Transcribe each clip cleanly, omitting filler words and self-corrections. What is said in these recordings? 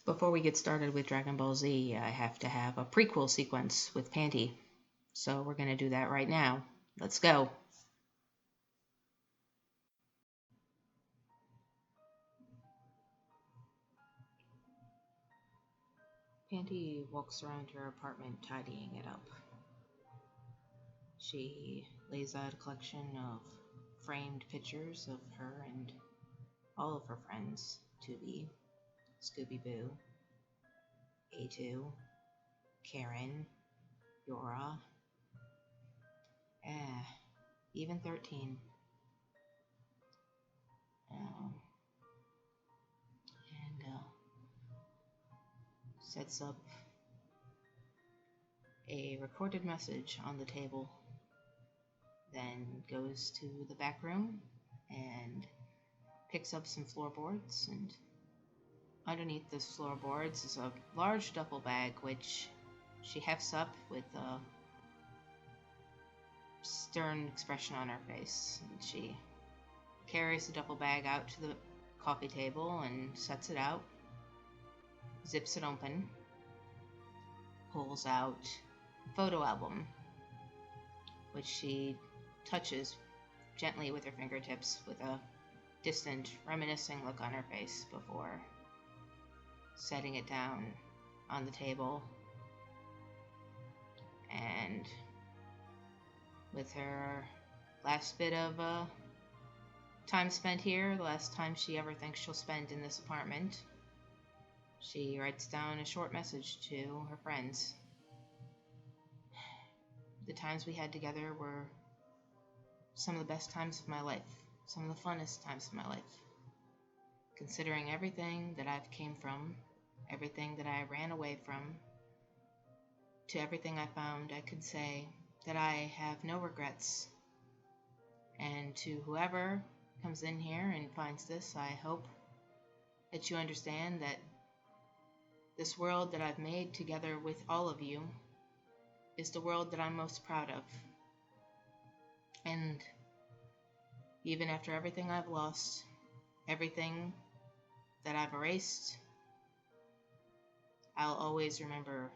Before we get started with Dragon Ball Z, I have to have a prequel sequence with Panty. So we're going to do that right now. Let's go. Panty walks around her apartment tidying it up. She lays out a collection of framed pictures of her and all of her friends, Tubi, Scooby-Boo, A2, Karen, Yora, even 13. Sets up a recorded message on the table, then goes to the back room and picks up some floorboards, and underneath the floorboards is a large duffel bag which she hefts up with a stern expression on her face, and she carries the duffel bag out to the coffee table and sets it out, zips it open, pulls out a photo album, which she touches gently with her fingertips with a distant, reminiscing look on her face before setting it down on the table. And with her last bit of time spent here, the last time she ever thinks she'll spend in this apartment, she writes down a short message to her friends. The times we had together were some of the best times of my life, some of the funnest times of my life. Considering everything that I've came from, everything that I ran away from, to everything I found, I could say that I have no regrets. And to whoever comes in here and finds this, I hope that you understand that this world that I've made together with all of you is the world that I'm most proud of. And even after everything I've lost, everything that I've erased, I'll always remember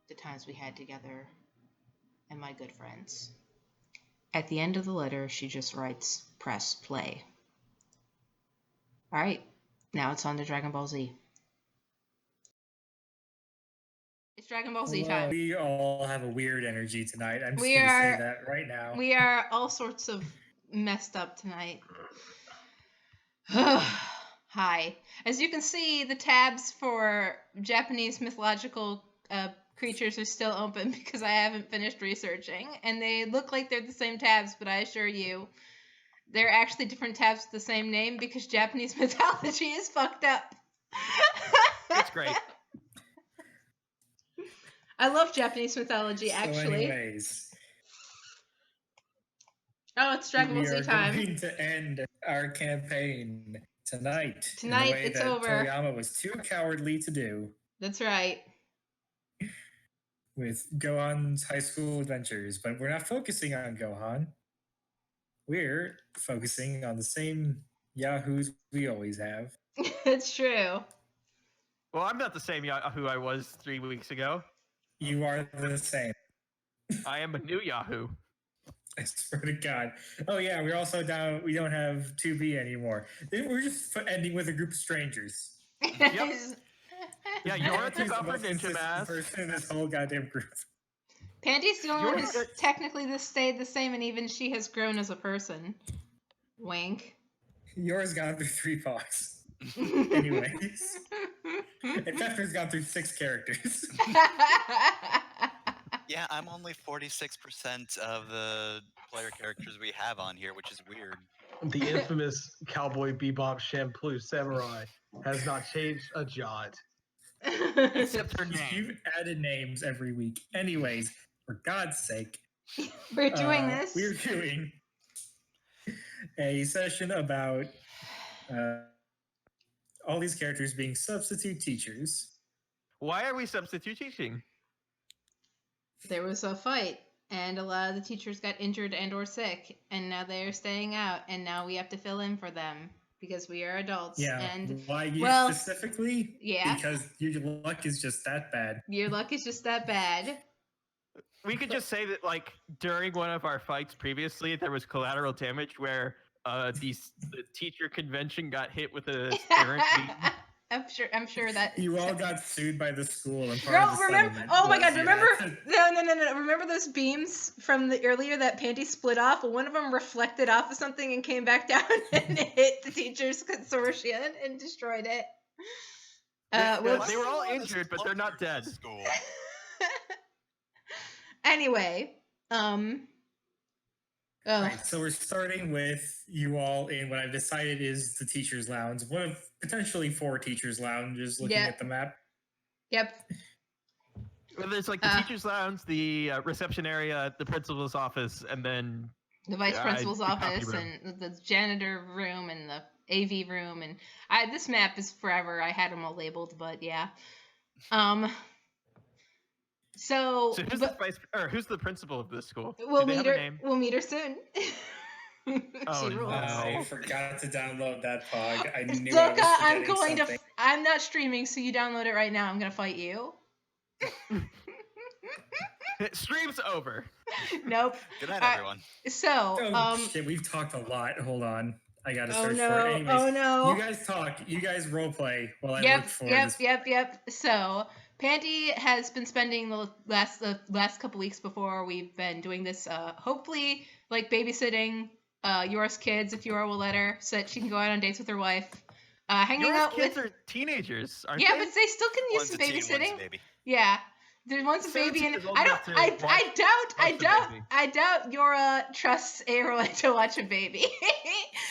the times we had together and my good friends. At the end of the letter, she just writes, "Press play." Alright, now it's on to Dragon Ball Z. It's Dragon Ball Z time. We all have a weird energy tonight. I'm just going to say that right now. We are all sorts of messed up tonight. Hi. As you can see, the tabs for Japanese mythological creatures are still open because I haven't finished researching. And they look like they're the same tabs, but I assure you, they're actually different tabs with the same name because Japanese mythology is fucked up. It's great. I love Japanese mythology, actually. Anyways. Oh, it's Dragon Ball Z time. We are going to end our campaign tonight. Tonight, in the way it's that over. Toriyama was too cowardly to do. That's right. With Gohan's high school adventures. But we're not focusing on Gohan. We're focusing on the same Yahoos we always have. It's true. Well, I'm not the same Yahoo I was 3 weeks ago. You are the same. I am a new Yahoo. I swear to God. Oh yeah, we're also down. We don't have 2B anymore. We're just ending with a group of strangers. Yep. Yeah, Yora took off her ninja mask. Person in this whole goddamn group. Panty's the only one who's technically stayed the same, and even she has grown as a person. Wink. Yours gone through 3 pogs. Anyways. And Pepper's gone through 6 characters. Yeah, I'm only 46% of the player characters we have on here, which is weird. The infamous Cowboy Bebop Shampoo Samurai has not changed a jot. Except her name. You've added names every week. Anyways, for God's sake. We're doing this. We're doing a session about all these characters being substitute teachers. Why are we substitute teaching? There was a fight, and a lot of the teachers got injured and or sick, and now they're staying out, and now we have to fill in for them. because we are adults. Yeah. And Why you well, specifically? yeah. Because your luck is just that bad. your luck is just that bad. We could just say that, like, during one of our fights previously, there was collateral damage where the teacher convention got hit with a errant beam. I'm sure that You all got sued by the school and part Girl, of the remember? settlement. Oh my was God! you Remember? had to- No! Remember those beams from the earlier that Panty split off? One of them reflected off of something and came back down and hit the teacher's consortium and destroyed it. They were all injured, but they're not dead. School. Anyway, Right, so we're starting with you all in what I've decided is the teacher's lounge, one of potentially 4 teachers' lounges. Looking Yeah. at the map. Yep. Well, there's like the teacher's lounge, the reception area, the principal's office, and then The vice principal's the copy office room. and the janitor room and the AV room and this map is forever. I had them all labeled, but yeah. So who's but, who's the principal of this school? we'll Do they meet have a her. name? We'll meet her soon. Oh, She rules. no. I forgot to download that pog. I knew I Doka, was I'm forgetting going something. to. I'm not streaming, so you download it right now. I'm gonna fight you. Stream's over. Nope. Good night, Uh, everyone. So, Oh shit, we've talked a lot. Hold on. I gotta oh search no, for it. Anyways, oh no. you guys talk. You guys roleplay while I Yep, look for yep, this. yep. So, Panty has been spending the last couple weeks before we've been doing this, hopefully, like babysitting Yora's kids, if Yora will let her, so that she can go out on dates with her wife. Hanging Your out kids with. are teenagers, aren't Yeah, they? but they still can use One's some a teen, one's a babysitting. baby. Yeah. There's one's a baby 17 and is old I enough don't to I watch the baby. doubt Yora trusts Aroa to watch a baby.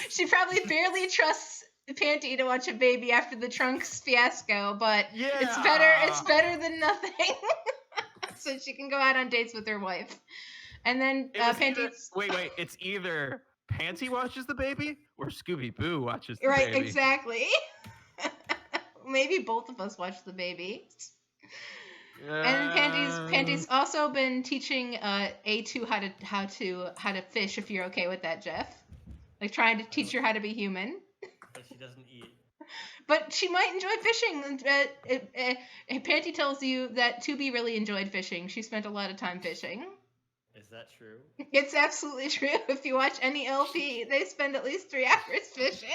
She probably barely trusts Panty to watch a baby after the Trunks fiasco, but Yeah. it's better than nothing. So she can go out on dates with her wife. And then It was Panty's wait. It's either Pansy watches the baby or Scooby Boo watches the right, baby. exactly. Maybe both of us watch the baby. And Panty's also been teaching A2 how to fish. If you're okay with that, Jeff, like trying to teach her how to be human. But she doesn't eat. But she might enjoy fishing. Panty tells you that Tubi really enjoyed fishing. She spent a lot of time fishing. Is that true? It's absolutely true. If you watch any LP, they spend at least 3 hours fishing.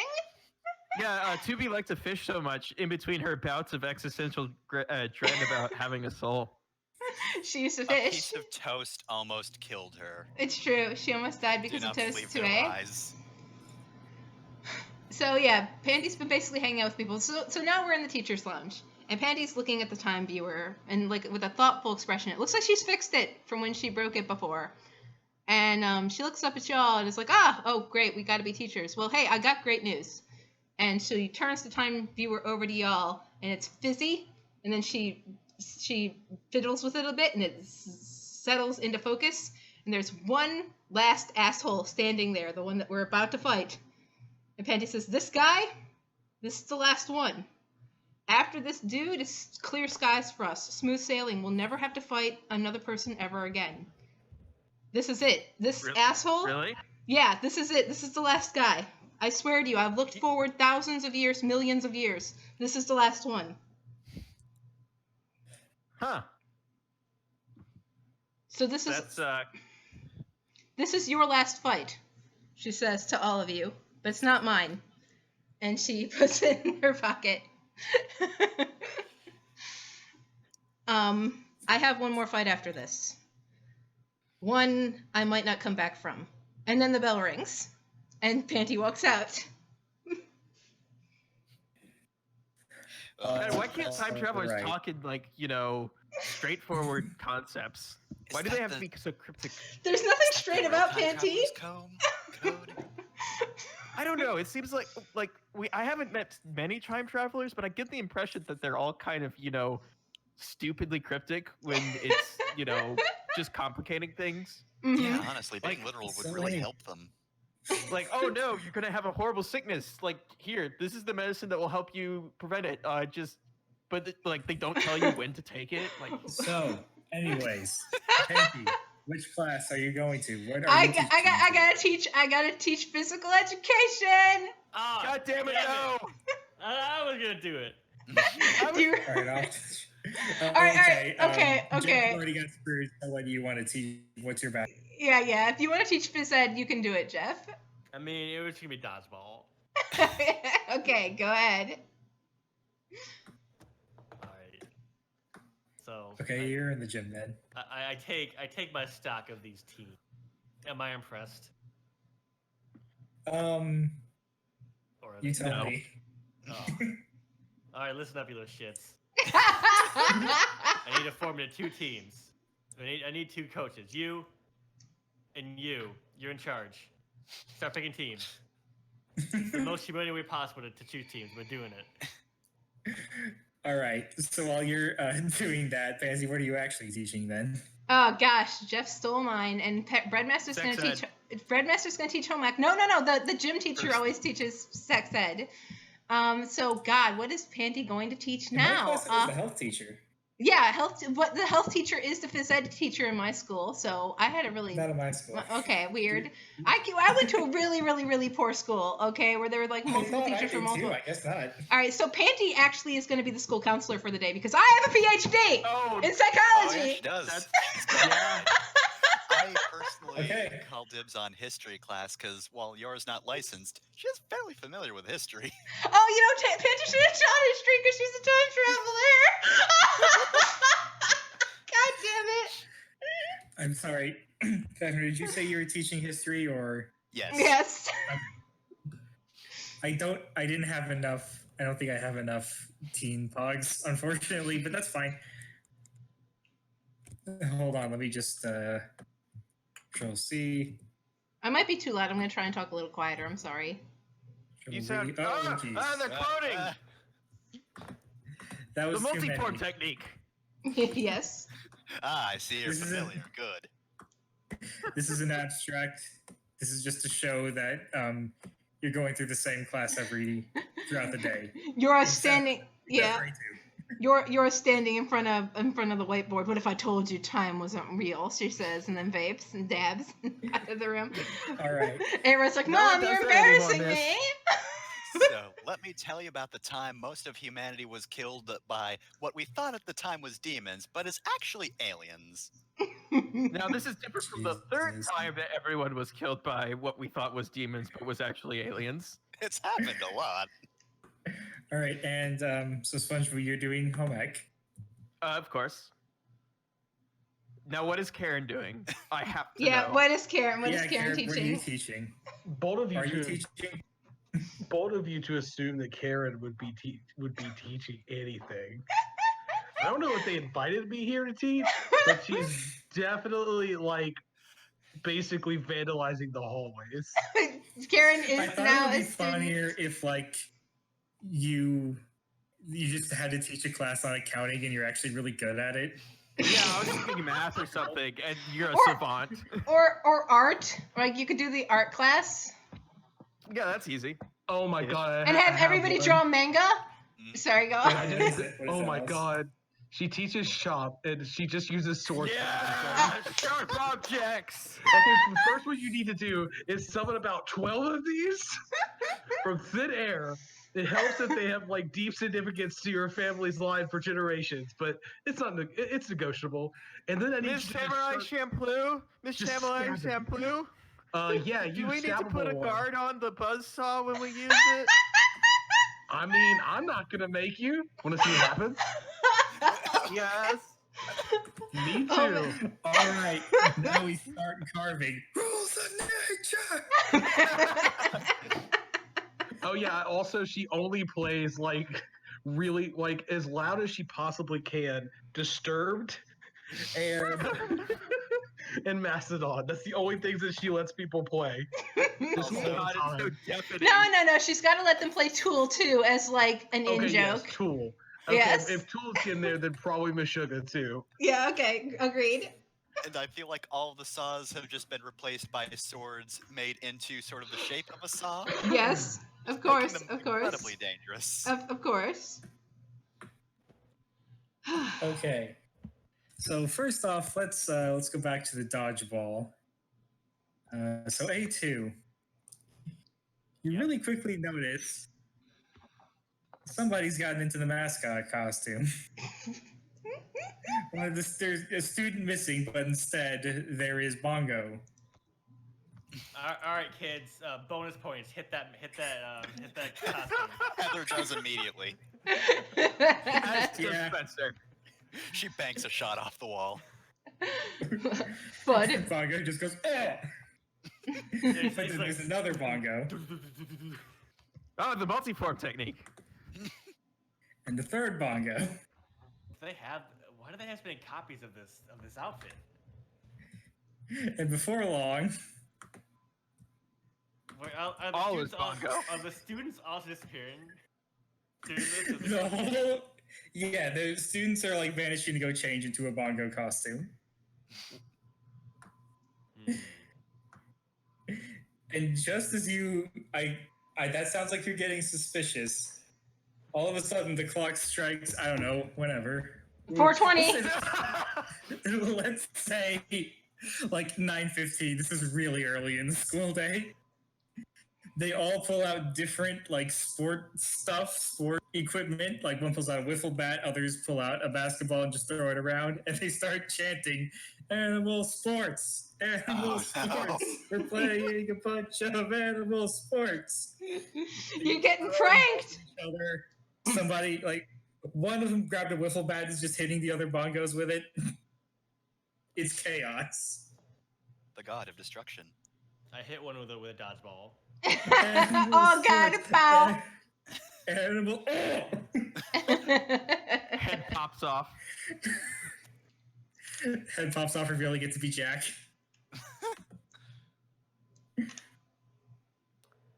Yeah, Tubi liked to fish so much in between her bouts of existential dread about having a soul. She used to A fish. piece of toast almost killed her. It's true. She almost died Do because of not toast believe too, their eh? eyes. So yeah, Panty's been basically hanging out with people. So now we're in the teacher's lounge, and Panty's looking at the time viewer and like with a thoughtful expression. It looks like she's fixed it from when she broke it before. And she looks up at y'all and is like, oh great, we got to be teachers. Well, hey, I got great news. And she turns the time viewer over to y'all, and it's fizzy, and then she fiddles with it a bit, and it settles into focus. And there's one last asshole standing there, the one that we're about to fight. And Panty says, this guy, this is the last one. After this dude, it's clear skies for us. Smooth sailing. We'll never have to fight another person ever again. This is it. This asshole? Really? Yeah, this is it. This is the last guy. I swear to you, I've looked forward thousands of years, millions of years. This is the last one. Huh. So this is That's this is your last fight, she says to all of you, but it's not mine. And she puts it in her pocket. I have one more fight after this. One I might not come back from. And then the bell rings. And Panty walks out. Man, why can't time travelers right. talk in like, straightforward concepts? Is Why do that they have the- to be so cryptic? There's nothing Is that straight the about real time Panty. traveler's code? I don't know. It seems like I haven't met many time travelers, but I get the impression that they're all kind of, stupidly cryptic when it's, just complicating things. Mhm. Yeah, honestly, being Like, literal would so really many- help them. Like, oh no, you're gonna have a horrible sickness. Like, here, this is the medicine that will help you prevent it. They don't tell you when to take it. Like, So, anyways, Panty, which class are you going to? What are I you teaching? gotta teach physical education. Ah, God damn it, no! I was gonna do it. Do you- All right, All right, okay. Jeff already got screwed. So what do you want to teach? What's your back? Yeah. If you want to teach phys ed, you can do it, Jeff. I mean, it was gonna be dodgeball. Okay, go ahead. All right. So. Okay, you're in the gym then. I take my stock of these teams. Am I impressed? Or are You they tell No. me. Oh. All right, listen up, you little shits. I need to form into 2 teams. I need 2 coaches. You and you. You're in charge. Start picking teams. The most humiliating way possible to choose teams. We're doing it. All right. So while you're doing that, Pansy, what are you actually teaching then? Oh gosh, Jeff stole mine, and Breadmaster's Sex gonna teach. Breadmaster's gonna teach home ec. No. The gym teacher always teaches sex ed. So God, what is Panty going to teach In my now? class, I was the health teacher. Yeah, what the health teacher is the phys ed teacher in my school. So I had a really Not in my school. okay, weird. I went to a really poor school. Okay, where there were like I multiple thought I teachers for did multiple. too. I guess not. All right, so Panty actually is going to be the school counselor for the day because I have a PhD Oh, in Oh, psychology. yeah, she does. That's- She's got- yeah. I personally Okay. call dibs on history class because while yours not licensed, she's fairly familiar with history. Oh, Panty should have taught history because she's a time traveler. God damn it. I'm sorry. Catherine, did you say you were teaching history or? Yes. Yes. I didn't have enough. I don't think I have enough teen pogs, unfortunately, but that's fine. Hold on, let me just Control C. I might be too loud. I'm going to try and talk a little quieter. I'm sorry. You Control sound. V. Oh, jeez. They're cloning! That The was too multi-form many. technique. Yes. I see you're This is familiar. Good. This is an abstract. This is just to show that you're going through the same class throughout the day. You're Except- standing. Yeah. Except for two. You're standing in front of the whiteboard. What if I told you time wasn't real? She says, and then vapes and dabs out of the room. All right. Everyone's like, No one "Mom, does you're that anymore, embarrassing miss." me." So let me tell you about the time most of humanity was killed by what we thought at the time was demons, but is actually aliens. Now, this is different from the third Jesus. time that everyone was killed by what we thought was demons, but was actually aliens. It's happened a lot. All right, and so SpongeBob, you're doing home ec. Of course. Now, what is Karen doing? I have to Yeah. know. What is Karen? What is yeah, Karen What are you teaching? teaching? Bold of you Are you to teaching? bold of you to assume that Karen would be teaching anything. I don't know what they invited me here to teach, but she's definitely like basically vandalizing the hallways. Karen I is thought now it would a be student. funnier if like you just had to teach a class on accounting and you're actually really good at it. Yeah, I was thinking math or something, and you're a Or- savant. Or art. Like you could do the art class Yeah, that's easy. Oh my Yeah. god! and have everybody one. draw manga. Mm. Sorry, go What on. is it? What is Oh that my else? god! She teaches shop and she just uses swords. Yeah, sharp objects. Okay, so the first one you need to do is summon about 12 of these from thin air. It helps if they have like deep significance to your family's line for generations, but it's not. It's negotiable. And then I need Miss you to just Samurai start- Shampoo? Miss just Samurai stab it. Shampoo? yeah, Do you we need to put a stabbable one. guard on the buzzsaw when we use it? I mean, I'm not gonna make you. Want to see what happens? Yes. Me Oh, too. man. All right, now we start carving. Rules of nature. Oh yeah. Also, she only plays like really like as loud as she possibly can. Disturbed and and Mastodon. That's the only things that she lets people play. This Also- whole God, it's so time. deafening. No. She's got to let them play Tool too as like an in Okay, yes, joke. Tool. Okay, Yes. if Tool's in there, then probably Meshuggah too. Yeah. Okay. Agreed. And I feel like all of the saws have just been replaced by swords made into sort of the shape of a saw. Yes. Of making course. them Of course. incredibly dangerous. Of course. Okay. So first off, let's go back to the dodgeball. So A2, you Yep. really quickly notice somebody's gotten into the mascot costume. There's a student missing, but instead there is Bongo. All right, kids. Bonus points. Hit that costume. Heather does immediately. As does Yeah. Spencer. She banks a shot off the wall. Fud. Bongo just goes, eh! It's But then there's another Bongo. Oh, the multiform technique. And the third Bongo. Why do they have so many copies of this outfit? And before long, All is Bongo. Are the students also disappearing? During this? Is the it- whole the students are like vanishing to go change into a Bongo costume. Hmm. And just as that sounds like you're getting suspicious. All of a sudden, the clock strikes. I don't know, whenever. 420. Let's say like 9:15. This is really early in the school day. They all pull out different like sport equipment. Like one pulls out a wiffle bat, others pull out a basketball and just throw it around, and they start chanting, "Animal sports, animal sports. We're playing a bunch of animal sports." You're getting pranked. Each other. Somebody like one of them grabbed a wiffle bat, is just hitting the other bongos with it. It's chaos. The god of destruction. I hit one with a dodgeball. Oh God, foul. Animal. Head pops off. Head pops off, revealing it to be Jack.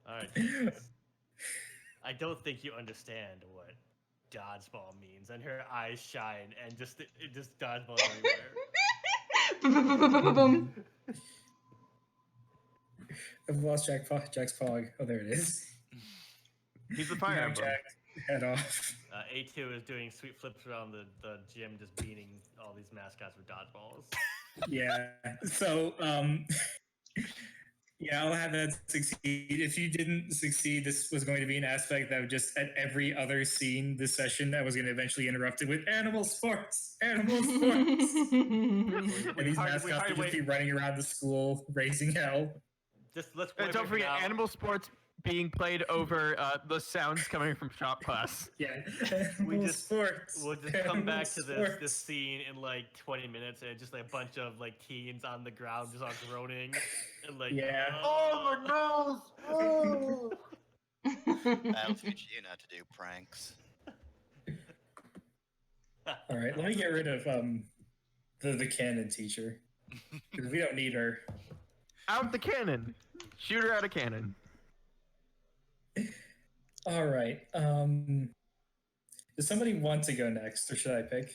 All right. kids. I don't think you understand what dodgeball means, and her eyes shine, and just dodgeball everywhere. I've lost Jack's pog. Oh, there it is. He's the fire Now emblem. Jack, head off. A2 is doing sweet flips around the gym, just beating all these mascots with dodgeballs. Yeah. So, yeah, I'll have that succeed. If you didn't succeed, this was going to be an aspect that would just, at every other scene this session, I was going to eventually interrupt it with animal sports. Animal sports. And these mascots would just be running around the school, raising hell. Let's And don't forget, animal sports being played over the sounds coming from shop class. Yeah. We Animal just- sports. We'll just come Animal back to sports. this scene in like 20 minutes, and just like a bunch of like teens on the ground just all groaning and like Yeah. Oh my nose! Oh. That'll teach you not to do pranks. All right, let me get rid of the canon teacher, because we don't need her. Out the cannon. Shoot her out of cannon. All right. Does somebody want to go next, or should I pick?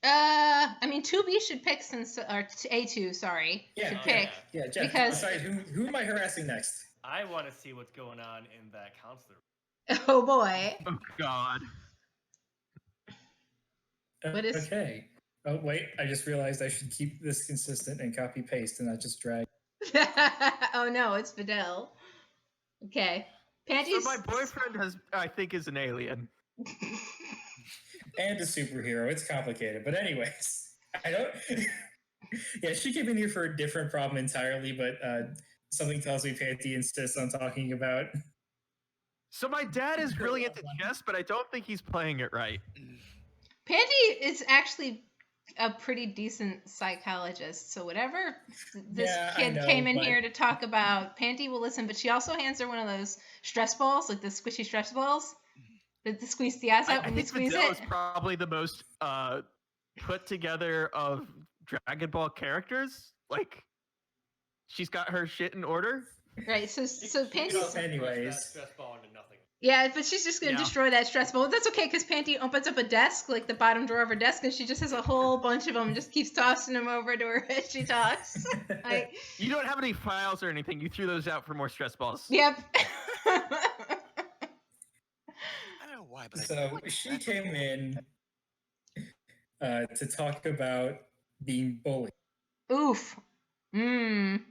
I mean, 2B should pick since, or A2, sorry, Yeah, should yeah. pick. Yeah, Jeff. Because- Sorry, who am I harassing next? I want to see what's going on in that counselor. Oh boy. Oh God. What is- Okay. Oh wait, I just realized I should keep this consistent and copy paste and not just drag. Oh no, it's Fidel. Okay. So Panties. my boyfriend I think, is an alien. And a superhero. It's complicated, but anyways, I don't. Yeah, she came in here for a different problem entirely, but something tells me Panty insists on talking about. So my dad is really into chess, but I don't think he's playing it right. Panty is actually a pretty decent psychologist. So whatever this Yeah, I kid know, came in but- here to talk about, Panty will listen. But she also hands her one of those stress balls, like the squishy stress balls, that squeeze the ass out I when you think squeeze Fidel it. is probably the most put together of Dragon Ball characters. Like, she's got her shit in order. Right. So Panty's. Well, anyways. Stress ball into nothing. Yeah, but she's just gonna Yeah. destroy that stress ball. That's okay, because Panty opens up a desk, like the bottom drawer of her desk, and she just has a whole bunch of them and just keeps tossing them over to her as she talks. Like, You don't have any files or anything. You threw those out for more stress balls. yep. I don't know why, but I feel So like she that's came in to talk about being bullied. Oof. Mmm.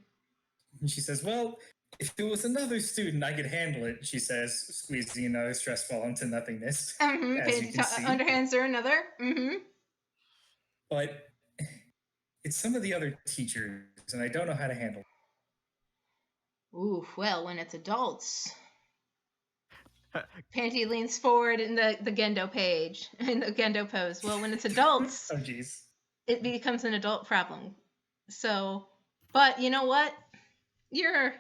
And she says, well, If it was another student, I could handle it, she says, squeezing another stress ball into nothingness. As you Panty can see. underhands her another. But it's some of the other teachers, and I don't know how to handle it. Ooh, well, when it's adults. Panty leans forward in the Gendo page, in the Gendo pose. Well, when it's adults, Oh, jeez. it becomes an adult problem. So, but you know what? You're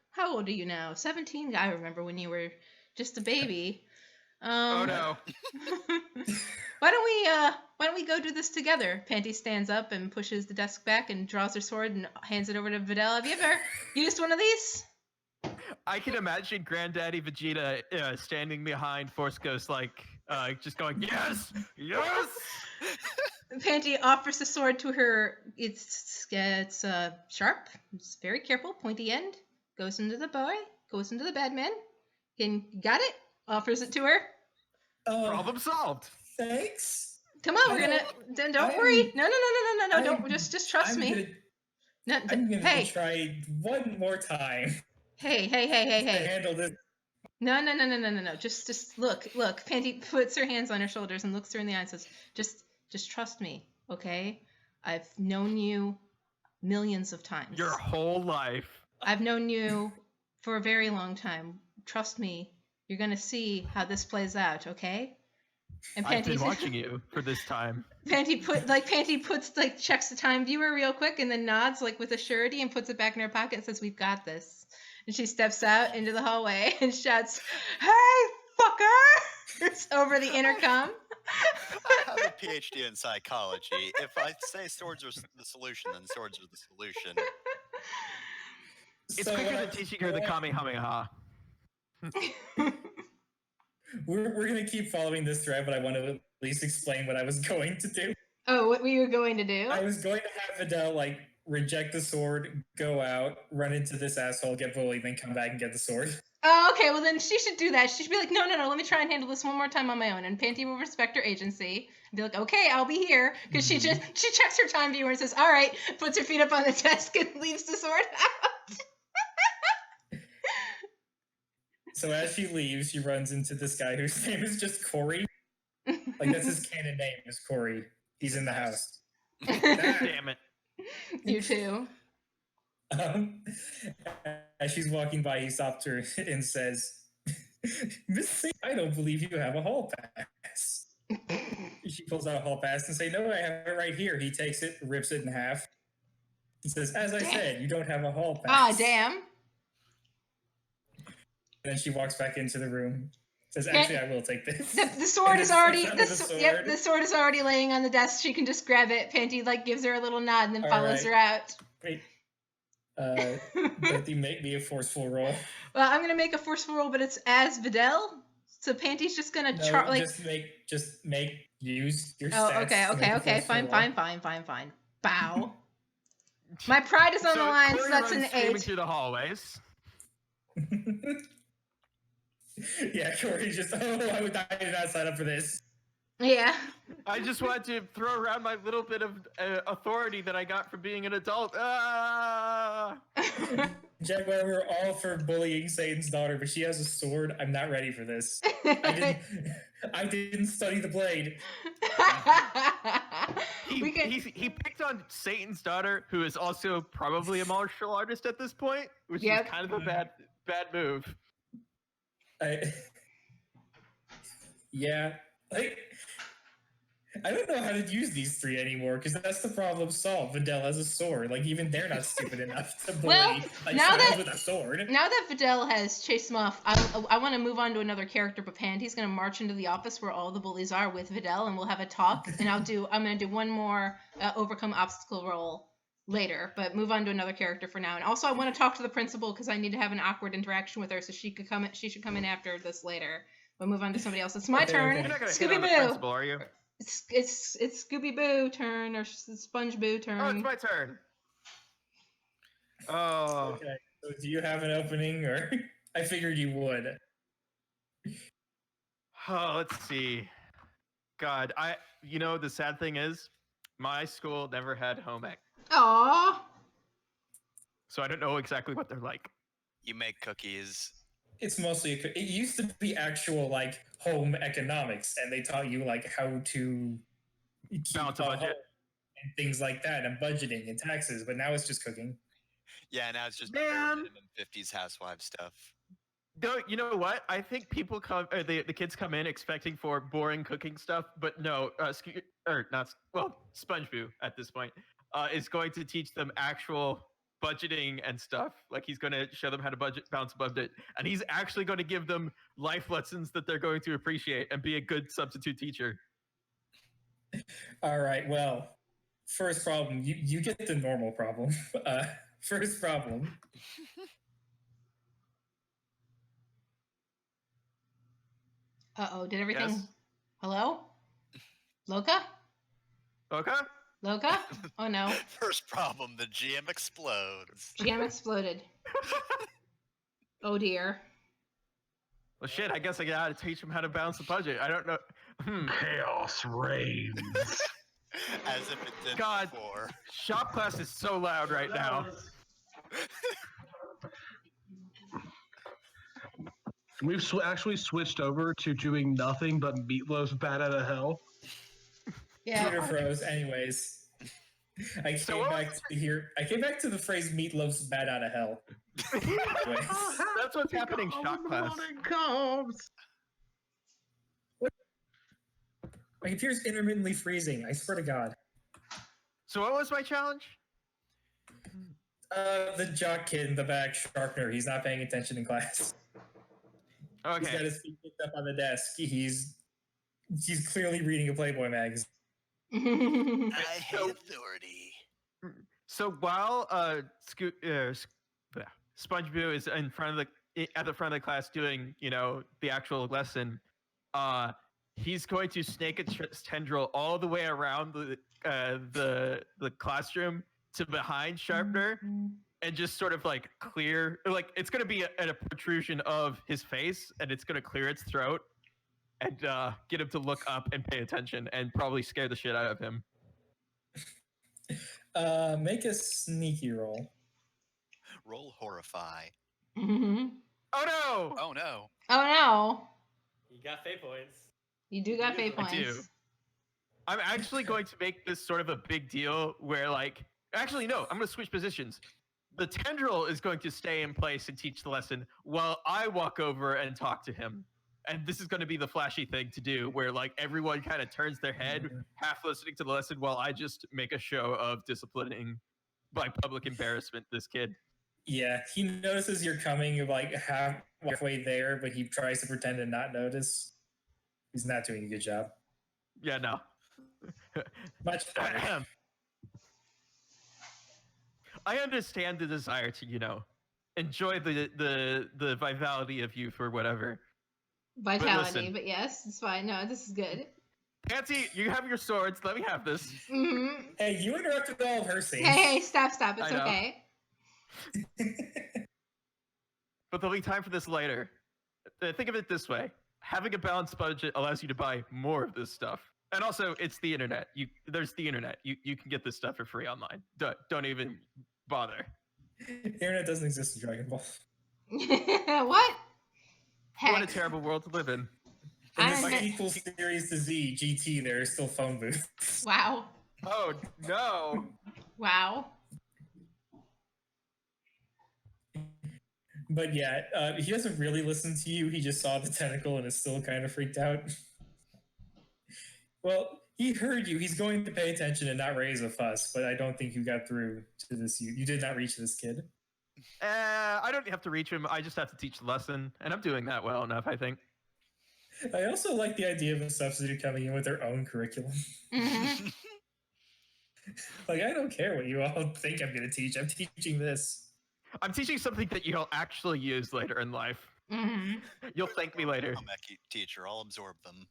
how old are you now? 17? I remember when you were just a baby. Oh no. Why don't we go do this together? Panty stands up and pushes the desk back and draws her sword and hands it over to Videl. Have you ever used one of these? I can imagine Granddaddy Vegeta standing behind Force Ghost, like just going, yes, yes. Panty offers the sword to her. It's sharp. It's very careful, pointy end. Goes into the boy. Goes into the bad man. Got it. Offers it to her. Problem solved. Thanks. Come on, we're gonna. Don't worry. No. Don't just trust me. I'm gonna try one more time. Hey. To handle this. No. Just look. Panty puts her hands on her shoulders and looks her in the eye and says, just trust me, okay? I've known you millions of times. Your whole life. I've known you for a very long time. Trust me. You're gonna see how this plays out, okay? And I've been watching you for this time. Panty checks the time viewer real quick and then nods like with a surety and puts it back in her pocket and says, "We've got this." And she steps out into the hallway and shouts, "Hey, fucker!" over the intercom. I have a PhD in psychology. If I say swords are the solution, then swords are the solution. It's quicker than teaching her the Kamehameha. We're gonna keep following this thread, but I want to at least explain what I was going to do. Oh, what were you going to do? I was going to have Videl reject the sword, go out, run into this asshole, get bullied, then come back and get the sword. Oh, okay. Well, then she should do that. She should be like, no. Let me try and handle this one more time on my own. And Panty will respect her agency and be like, okay, I'll be here. Because she checks her time viewer and says, all right, puts her feet up on the desk and leaves the sword out. So as she leaves, she runs into this guy whose name is just Corey. That's his canon name is Corey. He's in the house. Damn it. You too. As she's walking by, he stops her and says, "Miss Singh, I don't believe you have a hall pass." She pulls out a hall pass and says, "No, I have it right here." He takes it, rips it in half. He says, "As I said, you don't have a hall pass." Ah, damn. And then she walks back into the room. Says, "Actually, I will take this." The sword is already the sword is already laying on the desk. She can just grab it. Panty gives her a little nod and then follows her out. Wait. But you make me a forceful roll. Well, I'm gonna make a forceful roll, but it's as Videl. So Panty's just gonna just use your stats. Oh, okay. Fine. Bow. My pride is on the line, so that's an 8. Through the hallways. Yeah, Corey's just, I did not sign up for this. Yeah. I just wanted to throw around my little bit of authority that I got from being an adult. Jaguar, we're all for bullying Satan's daughter, but she has a sword. I'm not ready for this. I didn't study the blade. He picked on Satan's daughter, who is also probably a martial artist at this point, which is kind of a bad move. Yeah. I don't know how to use these three anymore, because that's the problem solved. Videl has a sword. Even they're not stupid enough to bully child with a sword. Now that Videl has chased him off, I want to move on to another character, but Panty's going to march into the office where all the bullies are with Videl, and we'll have a talk, and I'm going to do one more overcome obstacle roll later, but move on to another character for now. And also I want to talk to the principal because I need to have an awkward interaction with her, so she should come in after this later. But move on to somebody else. It's my turn. You're not going to hit on the principal, are you? It's Scooby Boo turn or Sponge Boo turn. Oh, it's my turn. Oh. Okay. So do you have an opening, or I figured you would. Oh, let's see. God, the sad thing is, my school never had home ec. Aww. So I don't know exactly what they're like. You make cookies. It's mostly it used to be actual like home economics, and they taught you like how to keep Balance a budget. home and things like that, and budgeting and taxes. But now it's just cooking. Yeah, now it's just Man. bare minimum 50s housewife stuff. No, you know what? I think people come, the kids come in expecting for boring cooking stuff, but no, SpongeBob at this point is going to teach them actual budgeting and stuff. Like he's going to show them how to bounce above it, and he's actually going to give them life lessons that they're going to appreciate and be a good substitute teacher. All right. Well, first problem. You get the normal problem. First problem. Uh-oh, did everything... Yes? Hello? Loka? Okay. Loka? Oh no. First problem, the GM explodes. GM exploded. Oh dear. Well, shit. I guess I gotta teach them how to balance the budget. I don't know. Chaos reigns. As if it did God. before. Shop class is so loud right now. We've actually switched over to doing nothing but Meatloaf's Bat Out of Hell. Yeah. Twitter froze. Anyways, I came back to the phrase "Meatloaf's Bat Out of Hell." That's what's happening. Shop class. My computer's intermittently freezing. I swear to God. So what was my challenge? The jock kid in the back, Sharpner. He's not paying attention in class. He's got Okay. his feet picked up on the desk. He's clearly reading a Playboy magazine. I hate authority. So while SpongeBob is in front of at the front of the class doing, the actual lesson, he's going to snake a tendril all the way around the classroom to behind Sharpner and just sort of like clear, like it's going to be a protrusion of his face, and it's going to clear its throat and get him to look up and pay attention and probably scare the shit out of him. Make a sneaky roll. Roll horrify. Mm-hmm. Oh no! Oh no. Oh no. You got fate points. You do got fate I points. do. I'm actually going to make this sort of a big deal where, like, actually, no, I'm going to switch positions. The tendril is going to stay in place and teach the lesson while I walk over and talk to him. And this is going to be the flashy thing to do where, like, everyone kind of turns their head, half listening to the lesson while I just make a show of disciplining by public embarrassment this kid. Yeah, he notices you're coming like halfway there, but he tries to pretend to not notice. He's not doing a good job. Yeah, no. Much better. I understand the desire to, enjoy the vitality of youth or whatever. Vitality, listen. but yes, it's fine. No, this is good. Pansy, you have your swords. Let me have this. Mm-hmm. Hey, you interrupted all of her scenes. Hey, stop. It's I know. okay. But there'll be time for this later. Think of it this way. Having a balanced budget allows you to buy more of this stuff. And also, it's the internet. There's the internet. You can get this stuff for free online. Don't even bother. The internet doesn't exist in Dragon Ball. What? Heck. What a terrible world to live in. In I'm the a- sequel series to Z, GT, there are still phone booths. Wow. Oh, no. Wow. But yeah, he doesn't really listen to you. He just saw the tentacle and is still kind of freaked out. Well, he heard you. He's going to pay attention and not raise a fuss, but I don't think you got through to this. You did not reach this kid. I don't have to reach him. I just have to teach the lesson. And I'm doing that well enough, I think. I also like the idea of a substitute coming in with their own curriculum. Mm-hmm. Like, I don't care what you all think I'm going to teach. I'm teaching this. I'm teaching something that you'll actually use later in life. Mm-hmm. You'll thank me later. I'm a teacher. I'll absorb them.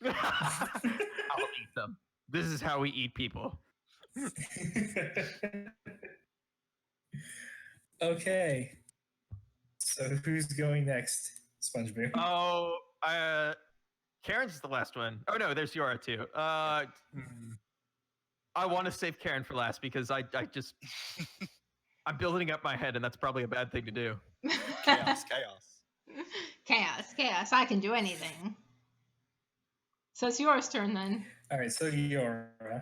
I'll eat them. This is how we eat people. Okay. So who's going next? SpongeBob. Oh, Karen's the last one. Oh no, there's Yora too. I want to save Karen for last because I just I'm building up my head, and that's probably a bad thing to do. Chaos. Chaos. I can do anything. So it's yours turn then. All right, so Yora.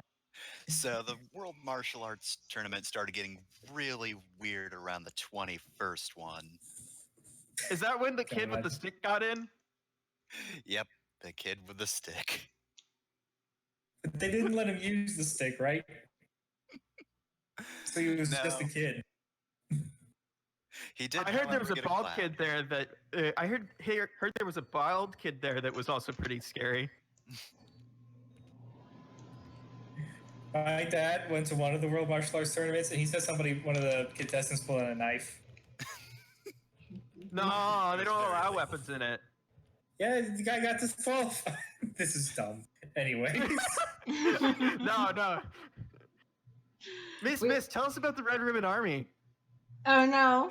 So the World Martial Arts Tournament started getting really weird around the 21st one. Is that when the kid with the stick got in? Yep, the kid with the stick. But they didn't let him use the stick, right? So he was just a No. kid. He did. I heard there was however, a get bald clap. kid there that I heard there was a bald kid there that was also pretty scary. My dad went to one of the World Martial Arts tournaments, and he said one of the contestants pulled out a knife. No, they don't allow weapons in it. Yeah, the guy got disqualified. This is dumb. Anyway. No. Miss, tell us about the Red Ribbon Army. Oh no.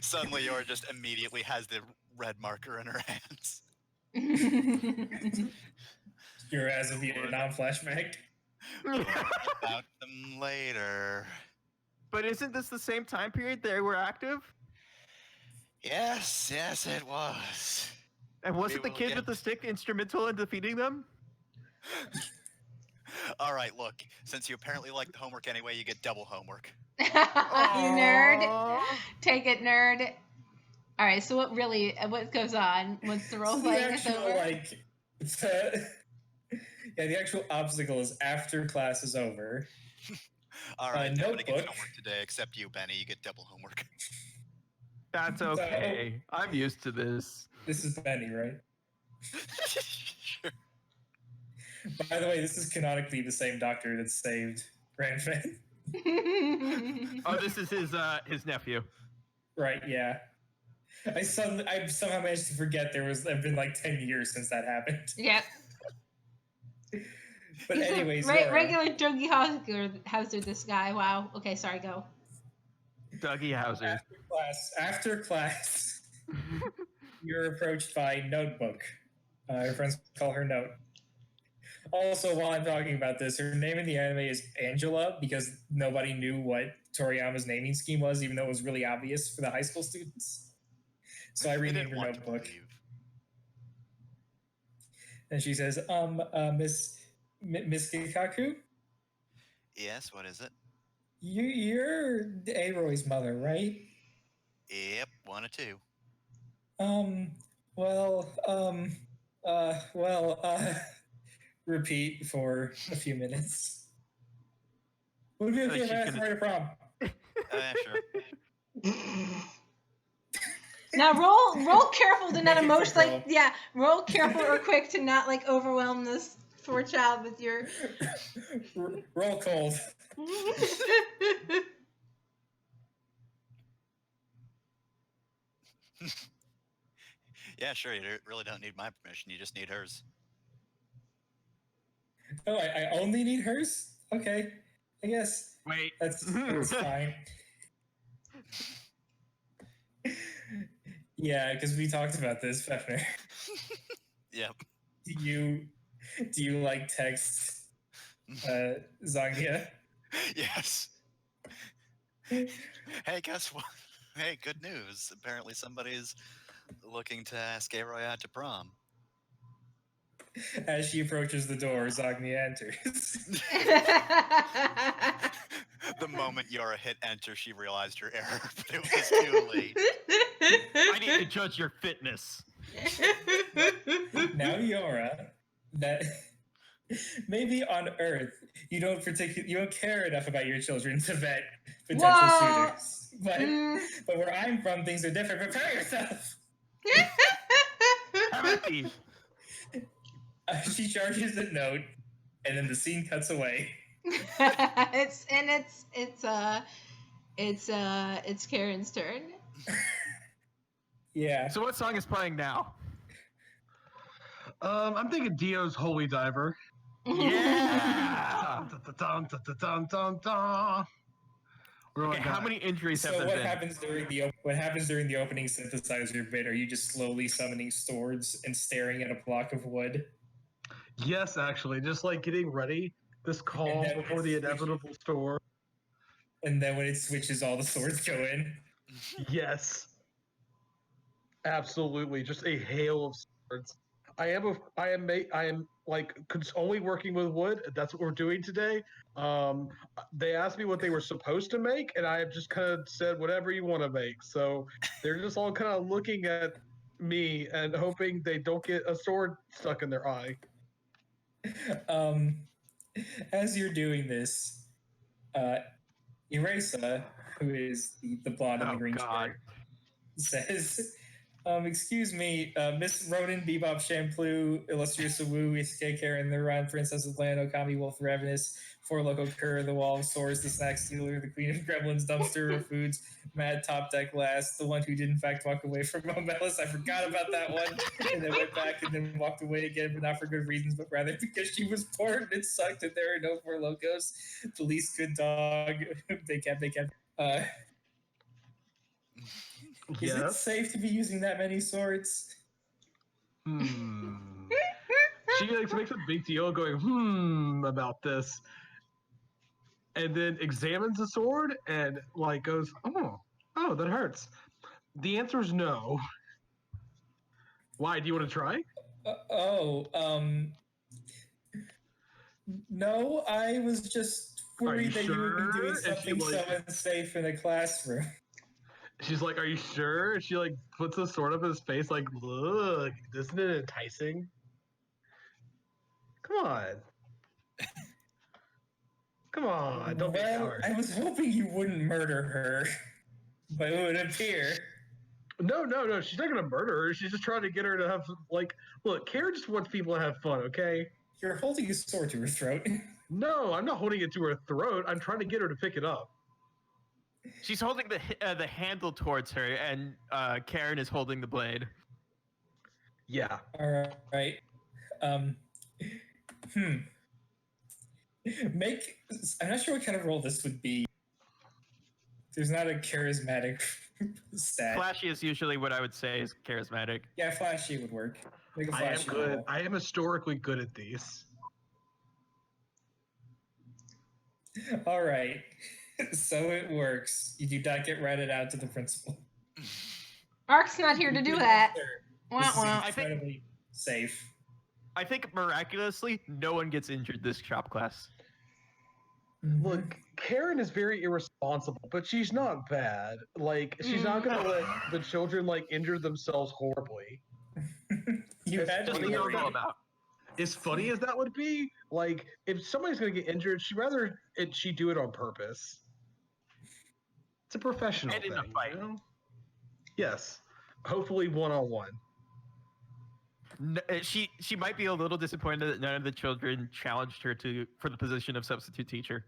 Suddenly, Yora just immediately has the red marker in her hands. You're as a Vietnam flashback. About them later. But isn't this the same time period they were active? Yes, it was. And wasn't the will kid get- with the stick instrumental in defeating them? All right, look. Since you apparently like the homework anyway, you get double homework. You nerd. Aw. Take it, nerd. All right. So what goes on once the role So playing is over? The actual obstacle is after class is over. All right, nobody gets notebook. homework today except you, Benny. You get double homework. That's okay. I'm used to this. This is Benny, right? Sure. By the way, this is canonically the same doctor that saved Grandfin. Oh, this is his nephew. Right, yeah. I somehow managed to forget have been like 10 years since that happened. Yep. But anyways, Regular Dougie Hauser, this guy. Wow. Okay, sorry, go. Dougie Hauser. After class, you're approached by Notebook. Her friends call her Note. Also, while I'm talking about this, her name in the anime is Angela because nobody knew what Toriyama's naming scheme was, even though it was really obvious for the high school students. So I They renamed didn't her want to Notebook. believe. And she says, Miss Kikaku, Yes, what is it? you're Aroy's mother, right? Yep, 1 or 2. Repeat for a few minutes. Would it be okay if I asked her to prom? Sure. Now roll careful to not Make it emotion quick, roll careful or quick to not like overwhelm this poor child with your Roll cold. Yeah, sure. You really don't need my permission. You just need hers. Oh, I only need hers? Okay. I guess Wait. that's fine. Yeah, because we talked about this, Fefner. Yep. Do you like text Zangia? Yes. Hey, guess what? Hey, good news. Apparently somebody's looking to ask Aaroy out to prom. As she approaches the door, Zagnia enters. The moment Yara hit enter, she realized her error, but it was too late. I need to judge your fitness. Now, Yora, that maybe on Earth you don't care enough about your children to vet potential Whoa. suitors, but where I'm from, things are different. Prepare yourself. Have at these. She charges a note, and then the scene cuts away. it's Karen's turn. Yeah. So what song is playing now? I'm thinking Dio's Holy Diver. Yeah. Dun, dun, dun, dun, dun, dun. Where do Okay, I how got? many injuries have So there what been? happens during the opening synthesizer bit? Are you just slowly summoning swords and staring at a block of wood? Yes, actually, just like getting ready This calm then before the inevitable storm. And then when it switches, all the swords go in. Yes. Absolutely. Just a hail of swords. I am like only working with wood. That's what we're doing today. They asked me what they were supposed to make, and I have just kind of said whatever you want to make. So they're just all kind of looking at me and hoping they don't get a sword stuck in their eye. As you're doing this, Erasa, who is the blonde in the green shirt, says, excuse me, Miss Ronan, Bebop Shampoo, Illustrious Wu, Iske Karen, the Rhyme Princess of Land, Okami, Wolf Ravenous, Four Loco Cur, the Wall of Swords, the Snack Stealer, the Queen of Gremlins, Dumpster of Foods, Mad Top Deck Last, the one who did in fact walk away from Momellis. I forgot about that one, and then went back and then walked away again, but not for good reasons, but rather because she was bored and it sucked and there are no Four Locos. The least good dog, Big Cat, Big Cat. Is it safe to be using that many swords? She like makes a big deal going, about this. And then examines the sword and like goes, oh, that hurts. The answer is no. Why? Do you want to try? No, I was just worried that you would be doing sure? And she, something so unsafe in a classroom. She's like, are you sure? And she like puts the sword up in his face, like, look, isn't it enticing? Come on. Come on, don't be a coward. I was hoping you wouldn't murder her, but it would appear. No, she's not gonna murder her. She's just trying to get her to have, like, look, Karen just wants people to have fun, okay? You're holding a sword to her throat. No, I'm not holding it to her throat. I'm trying to get her to pick it up. She's holding the handle towards her, and Karen is holding the blade. Yeah. All right. I'm not sure what kind of role this would be. There's not a charismatic stat. Flashy is usually what I would say is charismatic. Yeah, flashy would work. I am good. Role. I am historically good at these. All right. So it works. You do not get ratted out to the principal. Ark's not here to do that. This is incredibly safe. I think miraculously, no one gets injured this shop class. Look, Karen is very irresponsible, but she's not bad. Like, she's not going to let the children, like, injure themselves horribly. You had just the normal amount. As funny as that would be, like, if somebody's going to get injured, she'd rather she do it on purpose. It's a professional thing. In a fight. You know? Yes. Hopefully one-on-one. No, she might be a little disappointed that none of the children challenged her for the position of substitute teacher.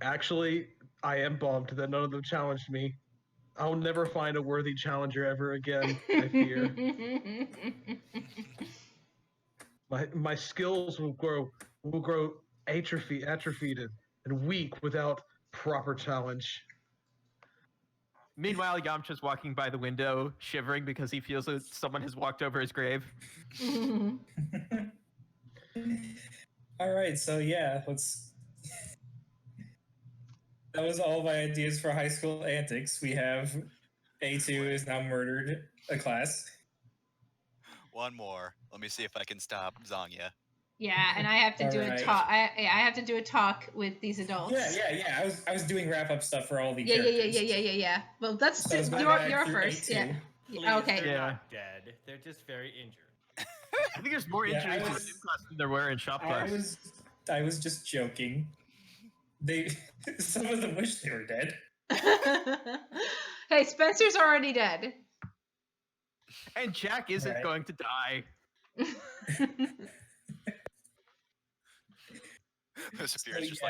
Actually, I am bummed that none of them challenged me. I'll never find a worthy challenger ever again, I fear. My skills will grow atrophied and weak without proper challenge. Meanwhile, Yamcha's walking by the window, shivering because he feels that someone has walked over his grave. All right, so yeah, that was all my ideas for high school antics. We have A2 is now murdered a class. One more. Let me see if I can stop Zanya. Yeah, and I have to do a talk. I have to do a talk with these adults. Yeah. I was doing wrap up stuff for all the Yeah. Well, that's so you're first. Yeah. Please, okay. They're not dead. They're just very injured. I think there's more injuries in gym class than there were in shop class. I was just joking. Some of them wish they were dead. Hey, Spencer's already dead. And Jack isn't going to die. Superior's just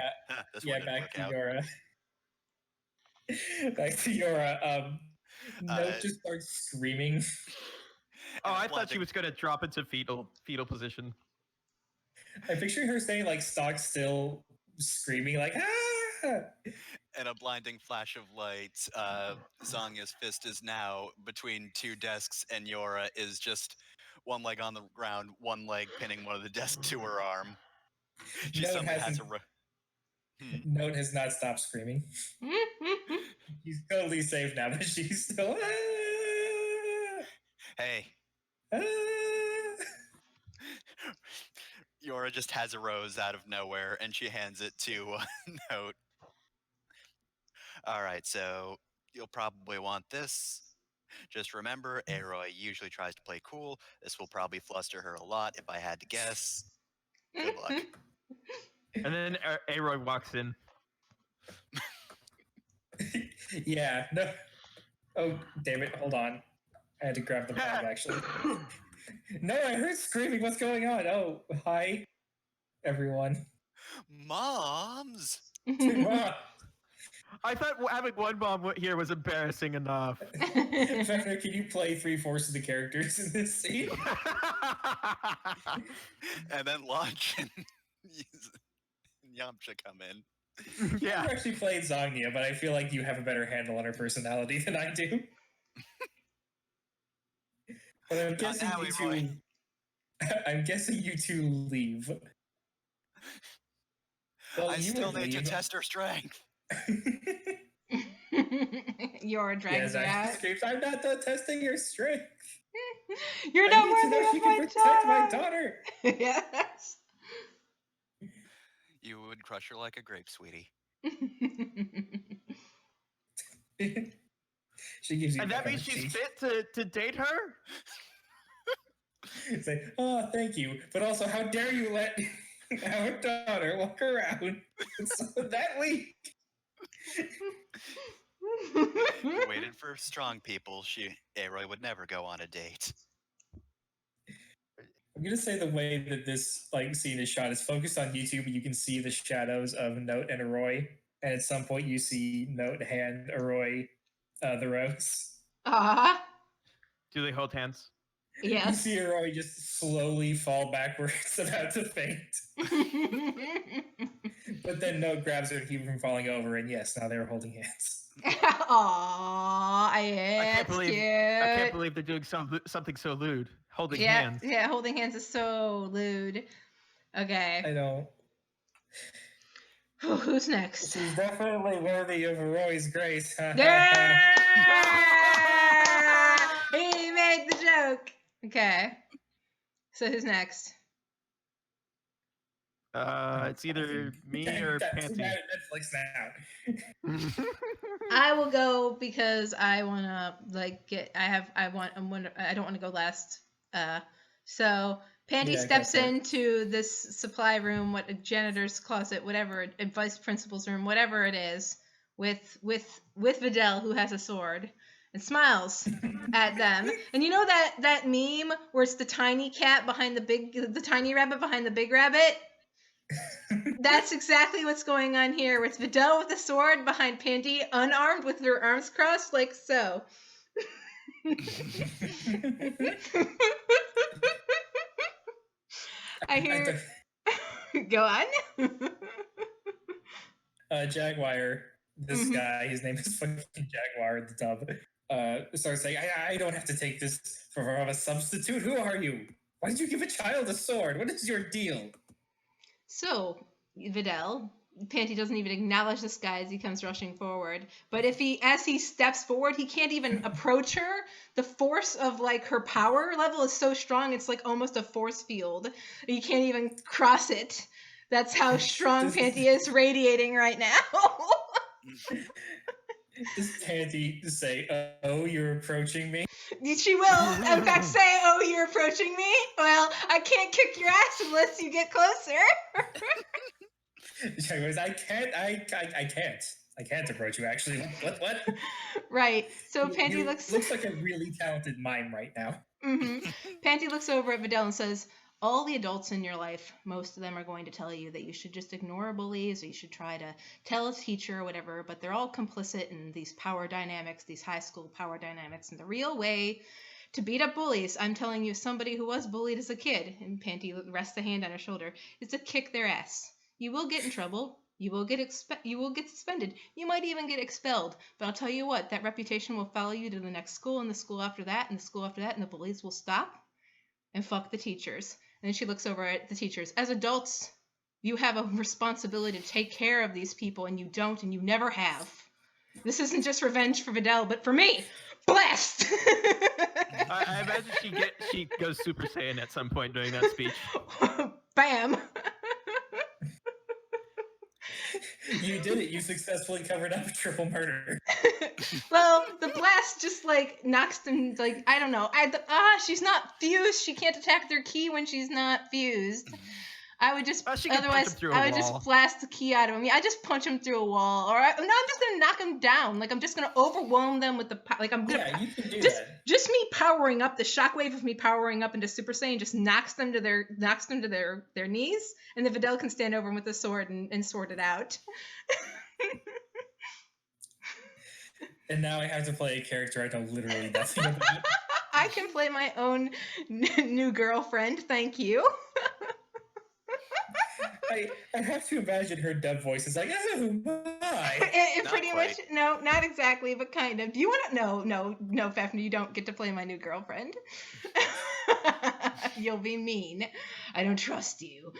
this back to Yora. Back to Yora. Note just starts screaming. Oh, I thought she was going to drop into fetal position. I picture her staying like stock still, screaming like ah! And a blinding flash of light, Zanya's fist is now between two desks, and Yora is just one leg on the ground, one leg pinning one of the desks to her arm. She Note suddenly has hasn't. a. Note has not stopped screaming. He's totally safe now, but she's still. Hey, Yora just has a rose out of nowhere, and she hands it to Note. All right, so you'll probably want this. Just remember, Aloy usually tries to play cool. This will probably fluster her a lot, if I had to guess. Good luck. And then Aaroy walks in. Yeah. No. Oh, damn it! Hold on. I had to grab the bag actually. No, I heard screaming. What's going on? Oh, hi, everyone. Moms! Wow. I thought having one mom here was embarrassing enough. Fefner, can you play 3/4 of the characters in this scene? And then Lunch and Yamcha come in. Yeah. I've actually played Zognia, but I feel like you have a better handle on her personality than I do. But I'm guessing now, you Aloy. two. I'm guessing you two leave. Well, I you still would need to leave. test her strength. Yora drags Yes, her I out. screams. I'm not done testing your strength. You're I not need to know worthy she of can my protect my daughter. daughter. Yes. You would crush her like a grape, sweetie. She gives you And that back on means the she's cheek. fit to date her? Say, oh, thank you. But also, how dare you let our daughter walk around that weak? You waited for strong people. Aloy would never go on a date. I'm gonna say the way that this scene is shot is focused on YouTube. You can see the shadows of Note and Aroy, and at some point you see Note hand Aroy the rose. Do they hold hands? You Yes. see Aroy just slowly fall backwards, about to faint. But then Note grabs her to keep her from falling over, and yes, now they're holding hands. Aww, I can't believe they're doing something so lewd. Holding hands. Yeah, holding hands is so lewd. Okay. I know. Who's next? She's definitely worthy of Aroy's grace. Yeah! He made the joke. Okay. So who's next? It's either me or That's Panty. mad at Netflix now. I will go because I wanna I don't want to go last. So Panty Yeah, steps go for it. into this supply room, what a janitor's closet, whatever, a vice principal's room, whatever it is, with Videl, who has a sword, and smiles at them. And you know that meme where it's the tiny cat behind the tiny rabbit behind the big rabbit? That's exactly what's going on here. It's Videl with a sword behind Panty, unarmed with her arms crossed, like so. I hear. Go on. Jaguar, this guy, his name is fucking Jaguar in the dub, starts saying, I don't have to take this from a substitute. Who are you? Why did you give a child a sword? What is your deal? So, Videl, Panty doesn't even acknowledge this guy as he comes rushing forward. But as he steps forward, he can't even approach her. The force of her power level is so strong, it's like almost a force field. You can't even cross it. That's how strong Panty is radiating right now. Does Panty say, oh, you're approaching me? She will, in fact, say, oh, you're approaching me? Well, I can't kick your ass unless you get closer. Jaguar's, I can't approach you, actually. What? Right. So Panty you looks like a really talented mime right now. Panty looks over at Videl and says, all the adults in your life, most of them are going to tell you that you should just ignore bullies or you should try to tell a teacher or whatever, but they're all complicit in these power dynamics, these high school power dynamics. And the real way to beat up bullies, I'm telling you, somebody who was bullied as a kid, and Panty rests a hand on her shoulder, is to kick their ass. You will get in trouble. You will get suspended. You might even get expelled. But I'll tell you what, that reputation will follow you to the next school and the school after that and the school after that, and the bullies will stop and fuck the teachers. And then she looks over at the teachers. As adults, You have a responsibility to take care of these people, and you don't, and you never have. This isn't just revenge for Videl, but for me. Blast! I imagine she goes Super Saiyan at some point during that speech. Bam! You did it. You successfully covered up a triple murder. Well, the blast just like knocks them, like, I don't know. She's not fused. She can't attack their ki when she's not fused. I would just She can punch him through a I would wall. just blast the key out of him. Yeah, I just punch him through a wall, or I'm just gonna knock him down. Like I'm just gonna overwhelm them with I'm gonna Yeah, you can do just that. just me powering up, the shockwave of me powering up into Super Saiyan just knocks them to their knees, and then Videl can stand over him with a sword and sort it out. And now I have to play a character I know literally nothing about. I can play my own new girlfriend. Thank you. I have to imagine her dub voice is like, oh my. It Not pretty quite. much, no, not exactly, but kind of. Do you want to? No, Fafnir, you don't get to play my new girlfriend. You'll be mean. I don't trust you.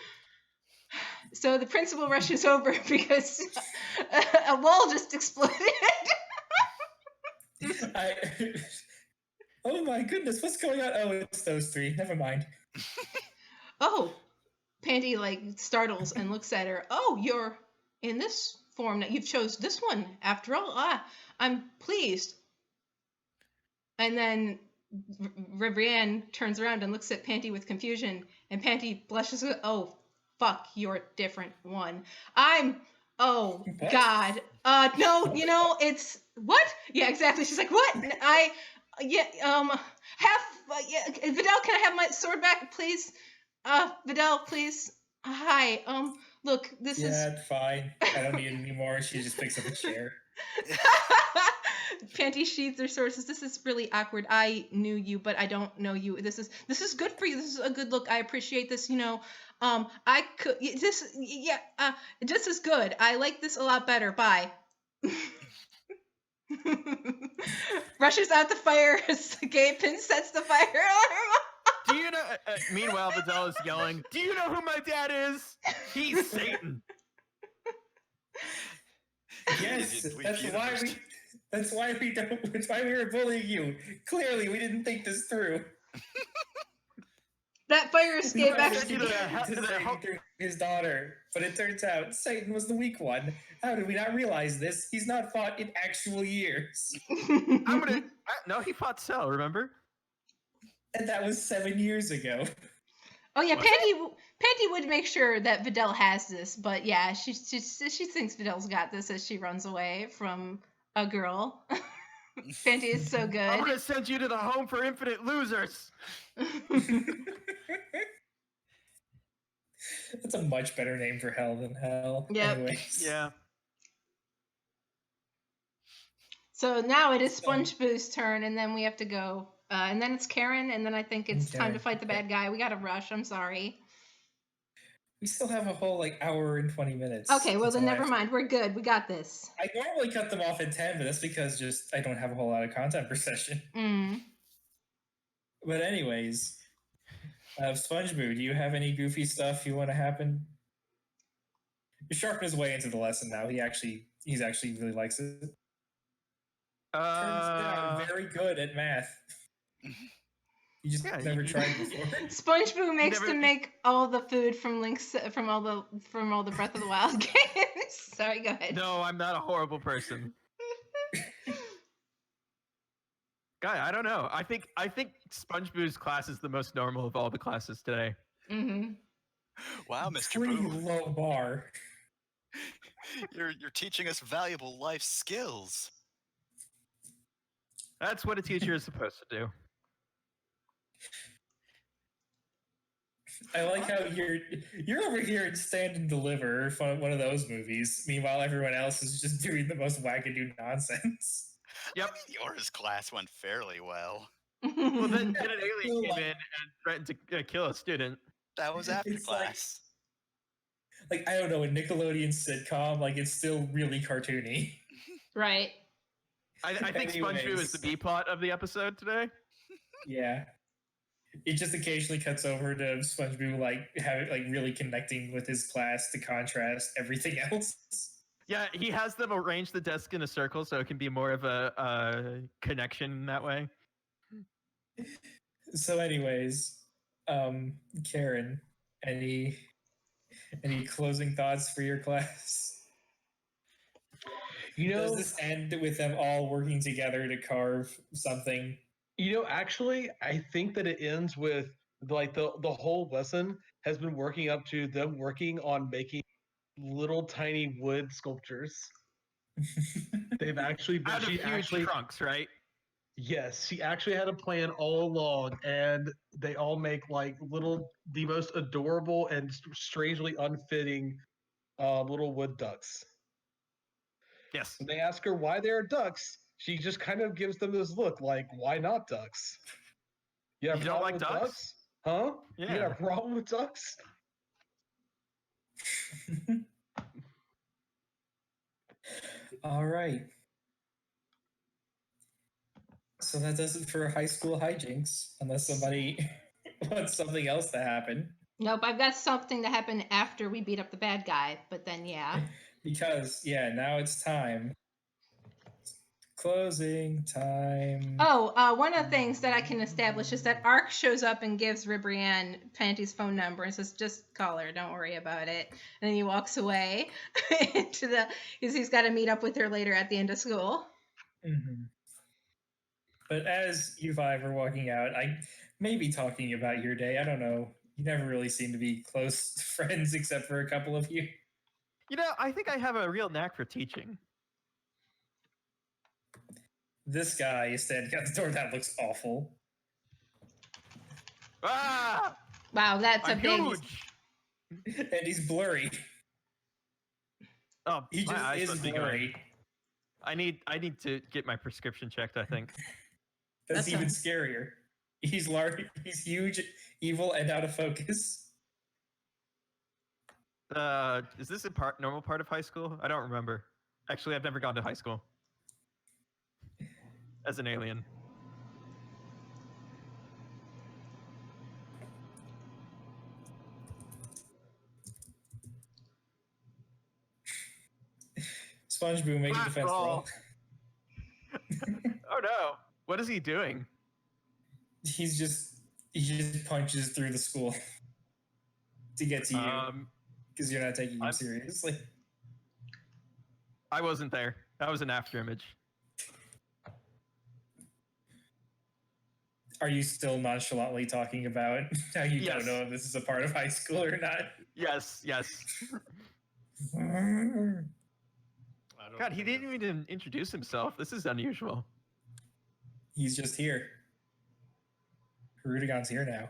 So the principal rushes over because a wall just exploded. Oh my goodness, what's going on? Oh, it's those three. Never mind. Oh, Pandy like startles and looks at her. Oh, you're in this form now. You've chose this one after all. I'm pleased. And then Ribrianne turns around and looks at Panty with confusion, and Panty blushes. Oh, fuck, you're a different one. Oh What? God. No, it's what? Yeah, exactly. She's like, what? Videl, can I have my sword back, please? Videl, please. Hi. Look, this is. Yeah, it's fine. I don't need it anymore. She just picks up a chair. Panty sheathes her sword. Says, "This is really awkward. I knew you, but I don't know you. This is good for you. This is a good look. I appreciate this. I could this is good. I like this a lot better. Bye." Rushes out the fire. Gapin sets the fire alarm. Do you know? Meanwhile, Videl is yelling, "Do you know who my dad is? He's Satan." Yes, We that's viewed why it we. That's why we don't. That's why we were bullying you. Clearly, we didn't think this through. That fire escape Right. actually. Satan through his daughter, but it turns out Satan was the weak one. How did we not realize this? He's not fought in actual years, No, he fought Cell. Remember? and that was 7 years ago. Oh yeah, Was Panty would make sure that Videl has this, but yeah, she thinks Videl's got this as she runs away from a girl. Panty is so I'm good. gonna send you to the home for infinite losers. That's a much better name for hell than hell. Yep. Anyways. Yeah. So now it is SpongeBob's turn, and then we have to go. And then it's Karen, and then I think it's time to fight the bad guy. We gotta rush. I'm sorry. We still have a whole hour and 20 minutes. Okay, well then until I never have to- mind. We're good. We got this. I normally cut them off in 10, but that's because I don't have a whole lot of content per session. But anyways, SpongeBob, do you have any goofy stuff you want to happen? He's sharpening his way into the lesson now. He's actually really likes it. Turns out very good at math. You just never tried before. SpongeBob makes him make all the food from all the Breath of the Wild games. Sorry, go ahead. No, I'm not a horrible person. Guy, I don't know. I think SpongeBob's class is the most normal of all the classes today. Wow, Mr. Pretty Boo. low bar. You're teaching us valuable life skills. That's what a teacher is supposed to do. I like how you're over here in Stand and Deliver, one of those movies. Meanwhile, everyone else is just doing the most wackadoo nonsense. Yep. Yours class went fairly well. Well, then an alien came in and threatened to kill a student. That was after It's class. Like I don't know, a Nickelodeon sitcom, it's still really cartoony. Right. I think SpongeBob is the B plot of the episode today. Yeah. It just occasionally cuts over to SpongeBob really connecting with his class to contrast everything else. Yeah, he has them arrange the desk in a circle so it can be more of a connection that way. So, anyways, Karen, any closing thoughts for your class? Does this end with them all working together to carve something? Actually, I think that it ends with like the whole lesson has been working up to them working on making little tiny wood sculptures. They've actually been, Out of huge trunks, right? Yes, she actually had a plan all along, and they all make like the most adorable and strangely unfitting little wood ducks. Yes. When they ask her why there are ducks, she just kind of gives them this look like, why not ducks? You have a You don't problem like with ducks? Huh? Yeah. You got a problem with ducks? All right. So that does it for high school hijinks, unless somebody wants something else to happen. Nope, I've got something to happen after we beat up the bad guy, but then yeah. Because, now it's time. Closing time. Oh, one of the things that I can establish is that Ark shows up and gives Ribrianne Panty's phone number and says, "Just call her, don't worry about it." And then he walks away because he's got to meet up with her later at the end of school. Mm-hmm. But as you five are walking out, I may be talking about your day. I don't know. You never really seem to be close friends except for a couple of you. I think I have a real knack for teaching. This guy is standing at the door. That looks awful. Ah! Wow, that's I'm a big. huge. And he's blurry. Oh, He my just eyes is must be blurry. going. I need to get my prescription checked, I think. That's even sounds- scarier. He's large, he's huge, evil, and out of focus. Is this a normal part of high school? I don't remember. Actually, I've never gone to high school. As an alien. SpongeBob, make a Flat defense roll. roll. Oh no. What is he doing? He just punches through the school to get to you because you're not taking him seriously. I wasn't there. That was an after image. Are you still nonchalantly talking about how you Yes. don't know if this is a part of high school or not? Yes. I don't God, he think didn't even introduce himself. This is unusual. He's just here. Rudigon's here now.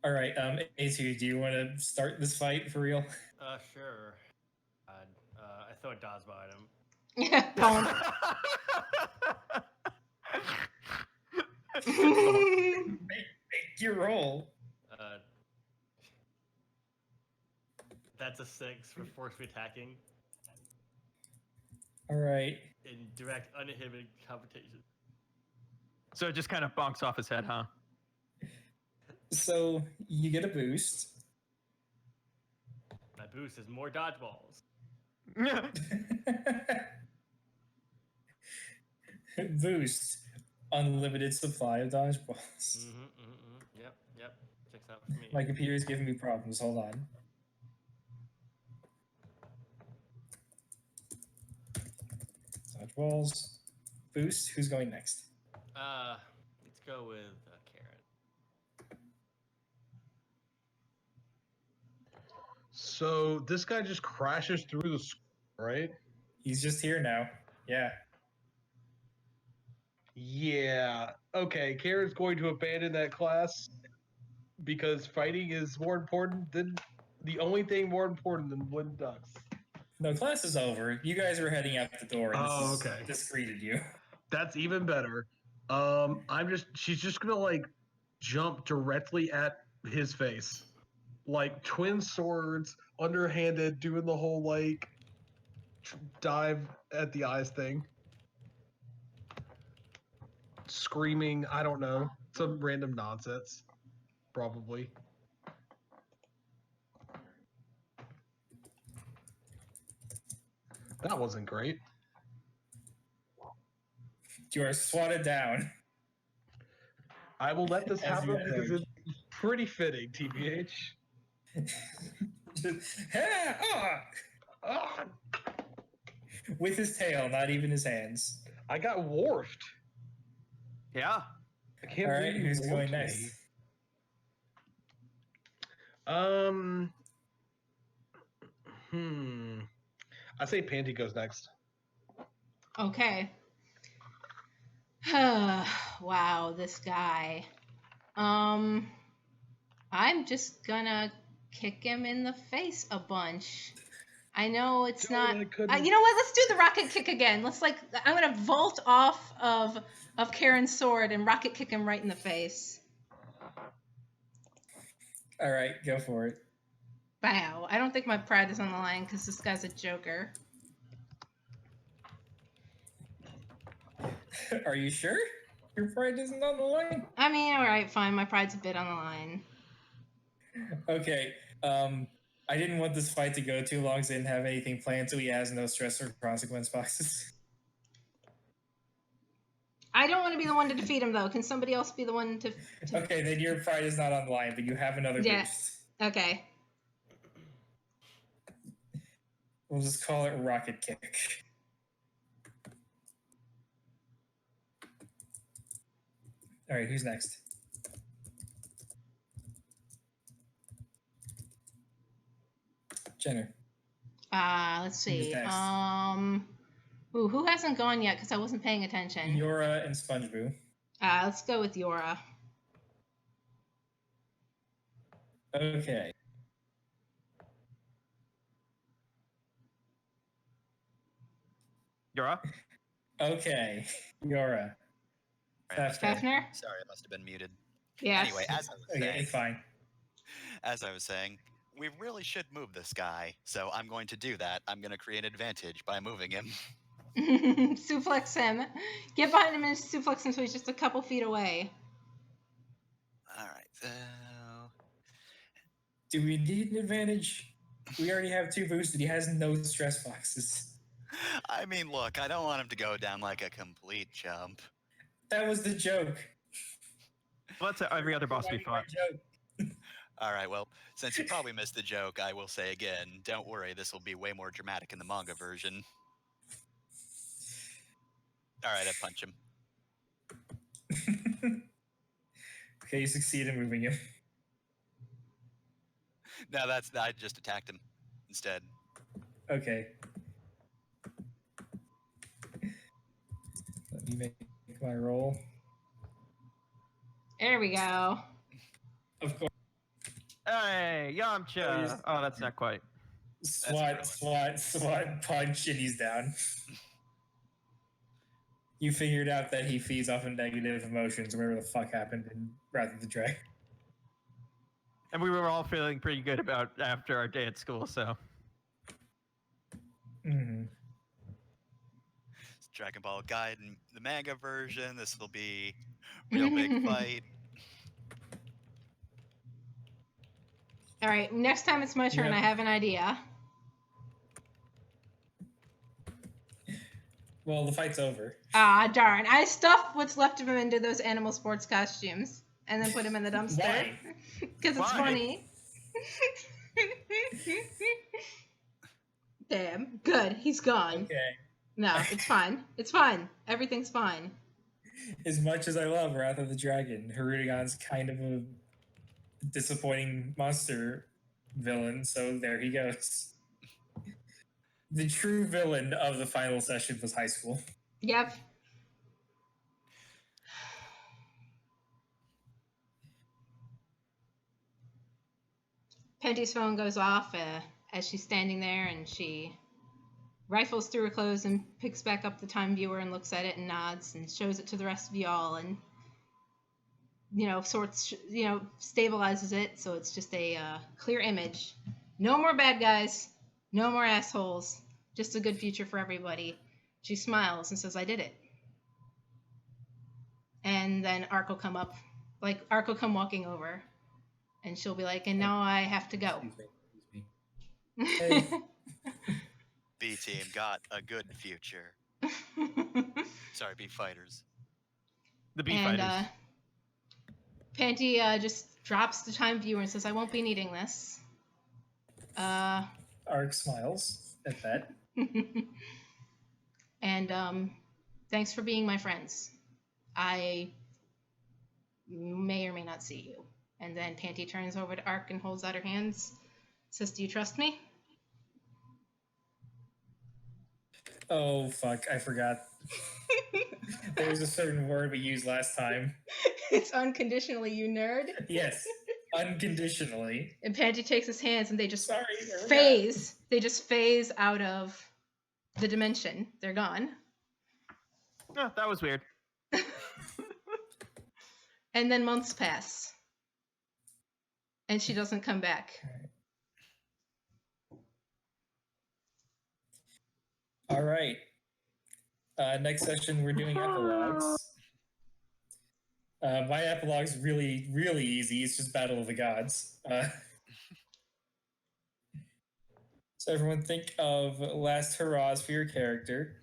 All right, A2, do you want to start this fight for real? Sure. I throw a dodgeball at him. Yeah, phone. Make your roll. That's a 6 for forcefully attacking All right. in direct, uninhibited confrontation. So it just kind of bonks off his head, huh? So you get a boost. My boost is more dodgeballs. Boost. Unlimited supply of dodgeballs. Yep. Checks out for me. My computer is giving me problems. Hold on. Dodgeballs. Boost. Who's going next? Let's go with Karen. So this guy just crashes through the school, right? He's just here now. Yeah. Yeah. Okay, Karen's going to abandon that class because fighting is more important than the only thing more important than wooden ducks. No, class is over. You guys were heading out the door, and Oh, this okay. this greeted you. That's even better. She's just gonna like jump directly at his face, like twin swords, underhanded, doing the whole like dive at the eyes thing. screaming. I don't know. Some random nonsense. Probably. That wasn't great. You are swatted down. I will let this As you happen because approach. it's pretty fitting, TBH. Ah, With his tail, not even his hands. I got wharfed. Yeah. I can't All believe right, you who's going wharfed next? me. I say Panty goes next. Okay. Wow, this guy. I'm just gonna kick him in the face a bunch. I know it's Dude, not. I couldn't- You know what? Let's do the rocket kick again. Let's I'm gonna vault off of Karen's sword and rocket kick him right in the face. All right, go for it. Wow. I don't think my pride is on the line because this guy's a joker. Are you sure? Your pride isn't on the line? I mean, all right, fine. My pride's a bit on the line. Okay. I didn't want this fight to go too long, so I didn't have anything planned, so he has no stress or consequence boxes. I don't want to be the one to defeat him, though. Can somebody else be the one to... Okay, then your pride is not on the line, but you have another Yeah. boost. Okay. We'll just call it rocket kick. All right, who's next? Jenner. Let's Who's see. next? Ooh, who hasn't gone yet? Because I wasn't paying attention. Yora and SpongeBob. Let's go with Yora. Okay. You're up? Okay. Yora. Fafner? Sorry, I must have been muted. Yes. Anyway, as I was Okay, saying, it's fine. as I was saying, we really should move this guy. So I'm going to do that. I'm going to create an advantage by moving him. Suplex him. Get behind him and suplex him so he's just a couple feet away. All right. So Do we need an advantage? We already have 2 boosted. He has no stress boxes. I mean, look, I don't want him to go down like a complete jump. That was the joke. Let's every other boss we fought. All right, well, since you probably missed the joke, I will say again, don't worry, this will be way more dramatic in the manga version. All right, I punch him. Okay, you succeed in moving him. No, I just attacked him instead. Okay. Let me make my roll. There we go. Of course. Hey, Yamcha! Oh, that's not quite. Swat, punch, and he's down. You figured out that he feeds off of negative emotions, whatever the fuck happened in Wrath of the Dragon. And we were all feeling pretty good about after our day at school, so. Mm-hmm. Dragon Ball Gaiden, the manga version. This will be real big fight. All right, next time it's my turn, Yep. I have an idea. Well, the fight's over. Ah, darn. I stuffed what's left of him into those animal sports costumes and then put him in the dumpster. Why? Because it's Why? funny. Damn. Good. He's gone. Okay. No, it's fine. It's fine. Everything's fine. As much as I love Wrath of the Dragon, Hirudegan's kind of a disappointing monster villain, so there he goes. The true villain of the final session was high school. Yep. Penty's phone goes off as she's standing there, and she rifles through her clothes and picks back up the time viewer and looks at it and nods and shows it to the rest of y'all and, stabilizes it so it's just a clear image. No more bad guys. No more assholes. Just a good future for everybody. She smiles and says, I did it. And then Ark will come up, like Ark will come walking over, and she'll be like, "And now I have to go." Excuse me. Hey. B team got a good future. Sorry, B fighters. The B And fighters. Panty just drops the time viewer and says, "I won't be needing this." Ark smiles at that. And thanks for being my friends. I may or may not see you. And then Panty turns over to Ark and holds out her hands. Says, "Do you trust me?" Oh, fuck. I forgot. There was a certain word we used last time. It's unconditionally, you nerd. Yes. Unconditionally. And Panty takes his hands and they just Sorry. I forgot. phase. They just phase out of the dimension. They're gone. Oh, that was weird. And then months pass. And she doesn't come back. All right. Next session, we're doing epilogues. My epilogue's really, really easy. It's just Battle of the Gods. So everyone think of last hurrahs for your character.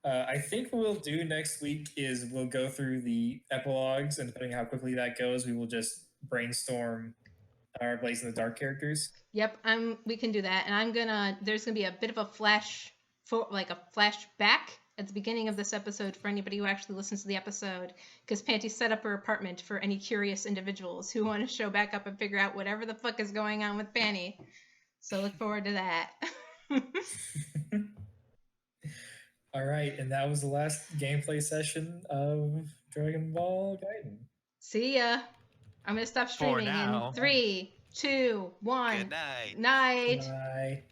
I think what we'll do next week is we'll go through the epilogues, and depending how quickly that goes, we will just brainstorm our Blaze in the Dark characters. Yep, we can do that. And there's gonna be a bit of a flashback at the beginning of this episode for anybody who actually listens to the episode, because Panty set up her apartment for any curious individuals who want to show back up and figure out whatever the fuck is going on with Panty. So look forward to that. All right, and that was the last gameplay session of Dragon Ball Gaiden. See ya. I'm gonna stop streaming now. in 3, 2, 1. Good night. Night. Bye.